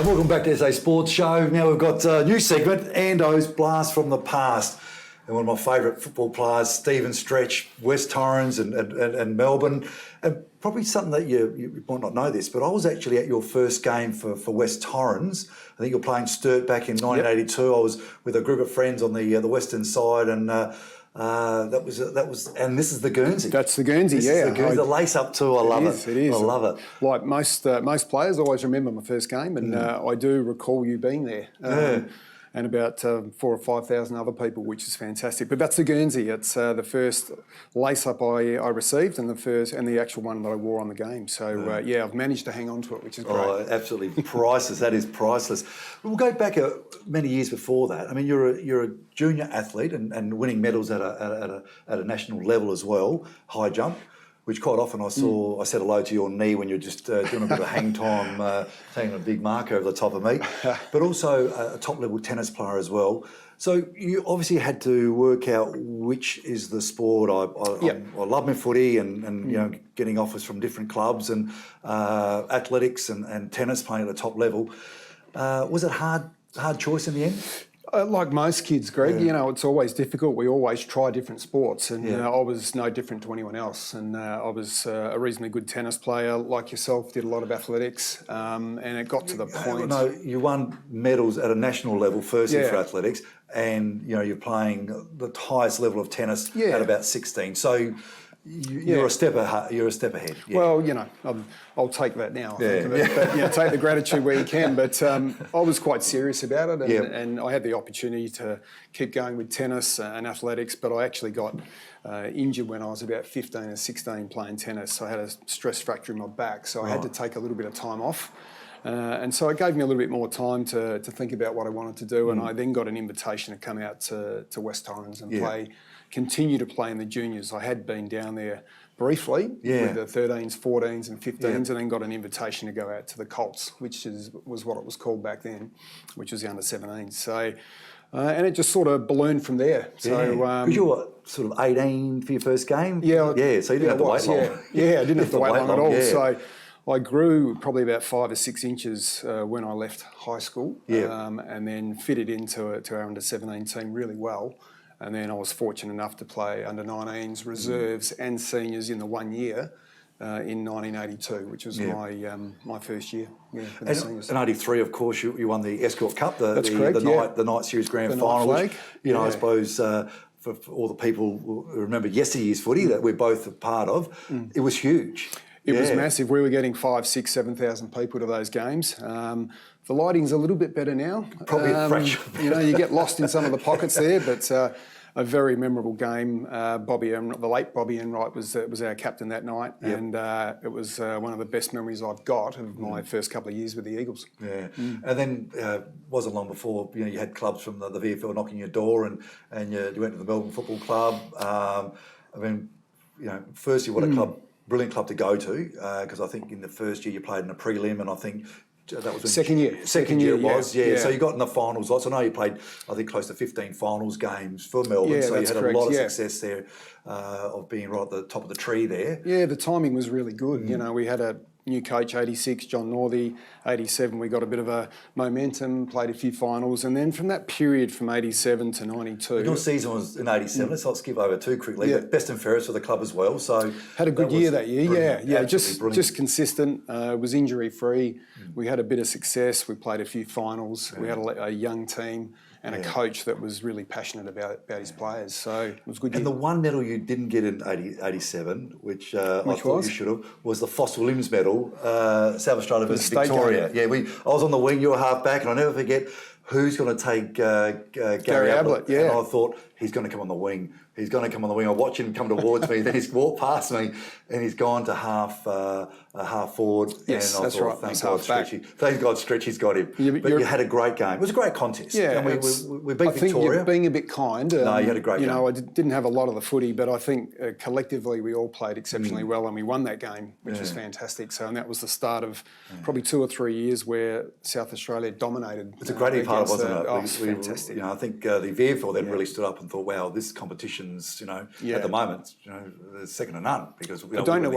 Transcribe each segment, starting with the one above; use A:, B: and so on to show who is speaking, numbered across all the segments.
A: Welcome back to SA Sports Show. Now we've got a new segment, Ando's Blast from the Past. And one of my favourite football players, Stephen Stretch, West Torrens and Melbourne. And probably something that you might not know this, but I was actually at your first game for West Torrens. I think you were playing Sturt back in 1982. Yep. I was with a group of friends on the western side, and that was, and this is the Guernsey.
B: That's the Guernsey,
A: this is the Guernsey. The lace up too. I love it.
B: It is.
A: I love it.
B: Like most players, I always remember my first game, and I do recall you being there. And about 4,000 or 5,000 other people, which is fantastic. But that's the Guernsey. It's the first lace-up I received, and the actual one that I wore on the game. So I've managed to hang on to it, which is great.
A: Oh, absolutely priceless. That is priceless. We'll go back many years before that. I mean, you're a junior athlete and winning medals at a national level as well, high jump. Which quite often I said hello to your knee when you're just doing a bit of hang time, taking a big mark over the top of me, but also a top-level tennis player as well. So you obviously had to work out which is the sport. I love my footy and you know, getting offers from different clubs and athletics and tennis playing at the top level. Was it hard choice in the end?
B: Like most kids, Greg, you know, it's always difficult. We always try different sports, and I was no different to anyone else. And I was a reasonably good tennis player, like yourself, did a lot of athletics, and it got to the point...
A: No, you won medals at a national level, firstly for athletics, and, you know, you're playing the highest level of tennis at about 16. So... You're a step ahead. You're a step ahead. Yeah.
B: Well, you know, I'll take that now. But, you know, take the gratitude where you can. But I was quite serious about it, and I had the opportunity to keep going with tennis and athletics. But I actually got injured when I was about 15 or 16 playing tennis. So I had a stress fracture in my back. So I had to take a little bit of time off. And so it gave me a little bit more time to think about what I wanted to do. And I then got an invitation to come out to West Torrens and continue to play in the juniors. I had been down there briefly with the 13s, 14s and 15s and then got an invitation to go out to the Colts, which was what it was called back then, which was the under 17s. So, and it just sort of ballooned from there. So
A: you were sort of 18 for your first game? So you didn't have to wait long.
B: I didn't have to wait long at all. So I grew probably about 5 or 6 inches when I left high school and then fitted into our under 17 team really well. And then I was fortunate enough to play under 19s, reserves and seniors in the 1 year in 1982, which was my first year. For the seniors.
A: In 83, of course, you won the Escort Cup,
B: the
A: night series grand final. Which, you know, I suppose for all the people who remember yesterday's footy that we're both a part of, it was huge.
B: It was massive. We were getting 5,000, 6,000, 7,000 people to those games. The lighting's a little bit better now.
A: Probably a fraction.
B: You know, you get lost in some of the pockets there, but a very memorable game. The late Bobby Enright was our captain that night, and it was one of the best memories I've got of my first couple of years with the Eagles.
A: Yeah, and then wasn't long before you had clubs from the VFL knocking your door, and you went to the Melbourne Football Club. I mean, you know, firstly, what a brilliant club to go to, because I think in the first year you played in a prelim, and I think that was
B: second year
A: it was. So you got in the finals lots. I know you played, I think, close to 15 finals games for Melbourne, so you had a lot of success there of being right at the top of the tree there.
B: Yeah, the timing was really good. You know, we had a new coach, 86, John Northey. 87, we got a bit of a momentum, played a few finals, and then from that period from 87 to 92...
A: Your season was in 87, let's not skip over too quickly, but best and fairest for the club as well, so...
B: Had a good year that year, just consistent, was injury-free, we had a bit of success, we played a few finals, we had a young team, and a coach that was really passionate about his players. So it was good.
A: And the one medal you didn't get in 87, which I thought you should have, was the Fossil Limbs medal, South Australia versus Victoria. I was on the wing, you were half back, and I'll never forget who's going to take Gary Ablett. And I thought, he's going to come on the wing. He's going to come on the wing. I watch him come towards me, then he's walked past me, and he's gone to half forward.
B: Yes,
A: and I
B: that's
A: thought,
B: right.
A: Thank God, Stretchy's got him. But you had a great game. It was a great contest.
B: Yeah,
A: and we beat Victoria.
B: I think you're being a bit kind.
A: No, you had a great game.
B: You know, I didn't have a lot of the footy, but I think collectively we all played exceptionally well, and we won that game, which was fantastic. So, and that was the start of probably 2 or 3 years where South Australia dominated.
A: It's a great part, wasn't it?
B: Oh, it's fantastic.
A: You know, I think the VFL then really stood up and thought, wow, this competition's, you know, at the moment, you know, there's second to none because we don't know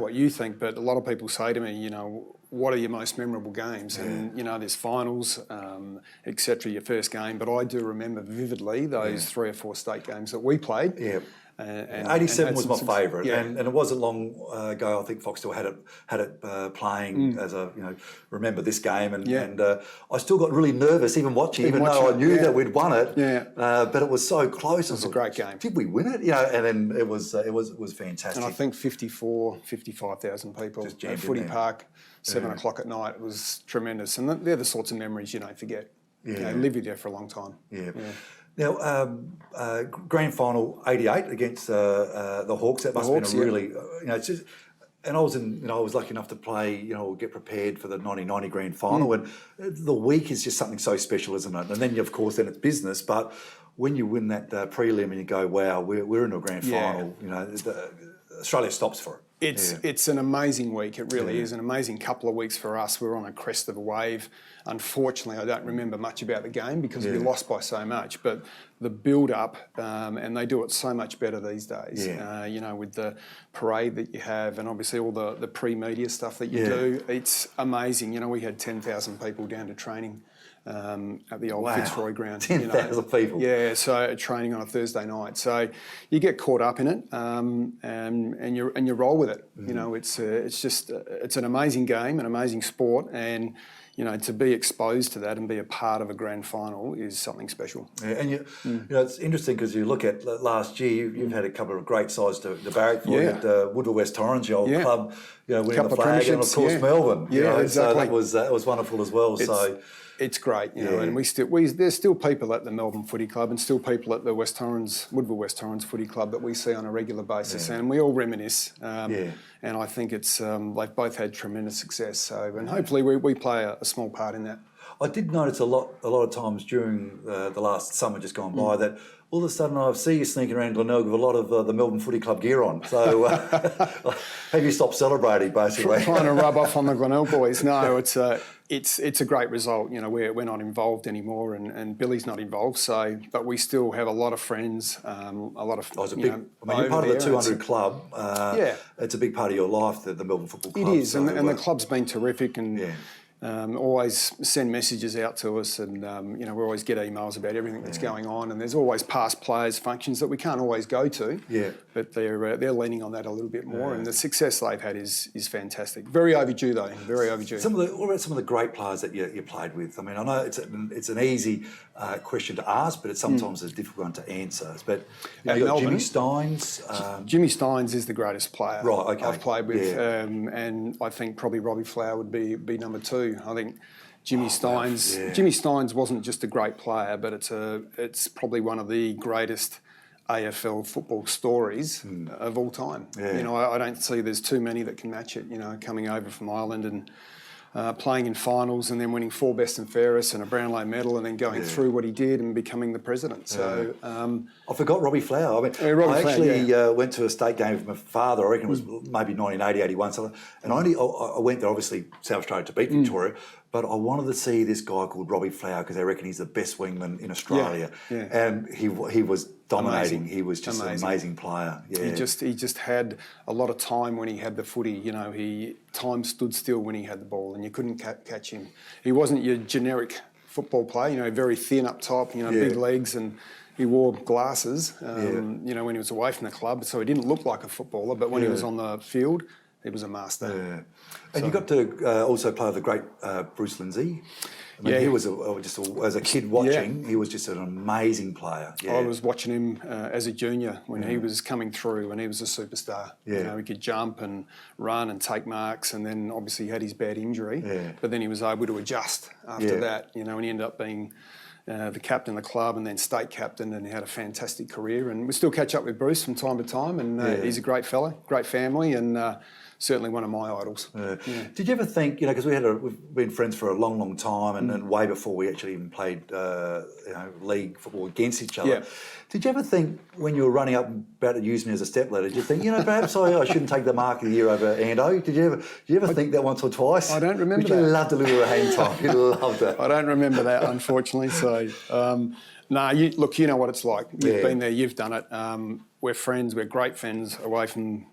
A: what you think, but a lot of people say to me, you know,
B: what are your most memorable games? And, there's finals, etc., your first game. But I do remember vividly those 3 or 4 state games that we played.
A: Yeah.
B: And
A: 87 was my favourite,
B: yeah.
A: and it wasn't long ago. I think Foxtel had it playing as a remember this game, and I still got really nervous even watching, even though I knew that we'd won it.
B: Yeah.
A: But it was so close.
B: It was a great game.
A: Did we win it? And then it was fantastic.
B: And I think 55,000 people at Footy Park, 7 o'clock at night. It was tremendous, and they're the sorts of memories you don't forget.
A: Yeah.
B: Live with you for a long time.
A: Yeah. Now, grand final '88 against the Hawks. That must have been a really, it's just. And I was lucky enough to play, get prepared for the 1990 grand final. And the week is just something so special, isn't it? And then, of course, then it's business. But when you win that prelim and you go, wow, we're in a grand final, Australia stops for it.
B: It's an amazing week. It really is an amazing couple of weeks for us. We're on a crest of a wave. Unfortunately, I don't remember much about the game because we lost by so much. But the build-up, and they do it so much better these days. With the parade that you have, and obviously all the pre-media stuff that you do, it's amazing. We had 10,000 people down to training at the old Fitzroy ground.
A: 10,000 people.
B: Yeah, so training on a Thursday night. So you get caught up in it, and you roll with it. It's an amazing game, an amazing sport, and to be exposed to that and be a part of a grand final is something special.
A: Yeah, and it's interesting because you look at last year, you've had a couple of great sides to barrack for. You had Woodville West Torrens, your old club, winning the flag, and of course Melbourne.
B: Exactly.
A: So that was wonderful as well.
B: It's great, and there's still people at the Melbourne Footy Club and still people at the Woodville West Torrens Footy Club that we see on a regular basis, and we all reminisce. And I think it's they've both had tremendous success. So, and hopefully we play a small part in that.
A: I did notice a lot of times during the last summer just gone by that all of a sudden I see you sneaking around Glenelg with a lot of the Melbourne Footy Club gear on. So have you stopped celebrating, basically?
B: Trying to rub off on the Glenelg boys. No, it's a great result. We're not involved anymore, and Billy's not involved. So, but we still have a lot of friends, a lot of.
A: You're part of the 200 club. It's a big part of your life, the Melbourne Football Club.
B: It is, and the club's been terrific, and. Always send messages out to us, and we always get emails about everything that's going on. And there's always past players' functions that we can't always go to. But they're leaning on that a little bit more, and the success they've had is fantastic. Very overdue though, very overdue.
A: What about some of the great players that you played with? I mean, I know it's an easy question to ask, but it's sometimes a difficult one to answer. But you got Jimmy Steins.
B: Jimmy Steins is the greatest player I've played with, and I think probably Robbie Flower would be number 2. I think Jimmy Steins wasn't just a great player, but it's probably one of the greatest AFL football stories of all time. I don't see there's too many that can match it. Coming over from Ireland and playing in finals and then winning 4 best and fairest and a Brownlow medal and then going through what he did and becoming the president. So
A: I forgot Robbie Flower. I mean, I actually went to a state game with my father. I reckon it was maybe 1980, 81, something. And I went there, obviously, South Australia to beat Victoria. But I wanted to see this guy called Robbie Flower because I reckon he's the best wingman in Australia. And he was dominating. He was just an amazing player. Yeah.
B: He just had a lot of time when he had the footy. Time stood still when he had the ball, and you couldn't catch him. He wasn't your generic football player. Very thin up top. Big legs, and he wore glasses. When he was away from the club, so he didn't look like a footballer. But when he was on the field, he was a master.
A: Yeah. And you got to also play with the great Bruce Lindsay. I mean, he was as a kid watching, he was just an amazing player. Yeah.
B: I was watching him as a junior when he was coming through, and he was a superstar. He could jump and run and take marks, and then obviously he had his bad injury. But then he was able to adjust after that, and he ended up being the captain of the club and then state captain, and he had a fantastic career. And we still catch up with Bruce from time to time, and he's a great fella, great family, and certainly one of my idols.
A: Did you ever think, because we've been friends for a long, long time, and way before we actually even played, league football against each other. Did you ever think, when you were running up and about to use me as a stepladder, did you think, perhaps I shouldn't take the mark of the year over Ando? Did you ever think that once or twice?
B: I don't remember
A: that. You loved a little hang time. You loved it.
B: I don't remember that, unfortunately. So, Nah, look, you know what it's like. You've
A: Yeah.
B: been there, you've done it. We're friends, we're great friends away from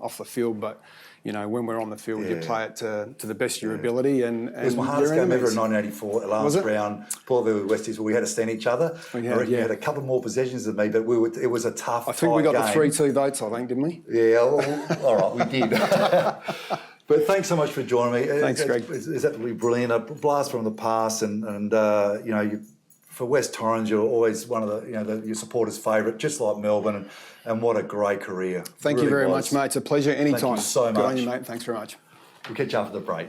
B: off the field, but you know, when we're on the field, you play it to the best of your ability. And
A: It was my hardest game ever in 1984, last round, Port Vale with Westies, where we had to stand each other. I reckon you had a couple more possessions than me, but it was a tough
B: I think we got
A: game.
B: the 3-2 votes, I think, didn't we?
A: Yeah, well, all right, we did. But thanks so much for joining me.
B: Thanks, Greg.
A: It's absolutely brilliant. A blast from the past, and you know, for West Torrens, you're always one of the your supporters' favourite, just like Melbourne, and what a great career.
B: Thank you very much, mate. It's a pleasure anytime.
A: Thank you so much.
B: Good on you, mate. Thanks very much.
A: We'll catch you after the break.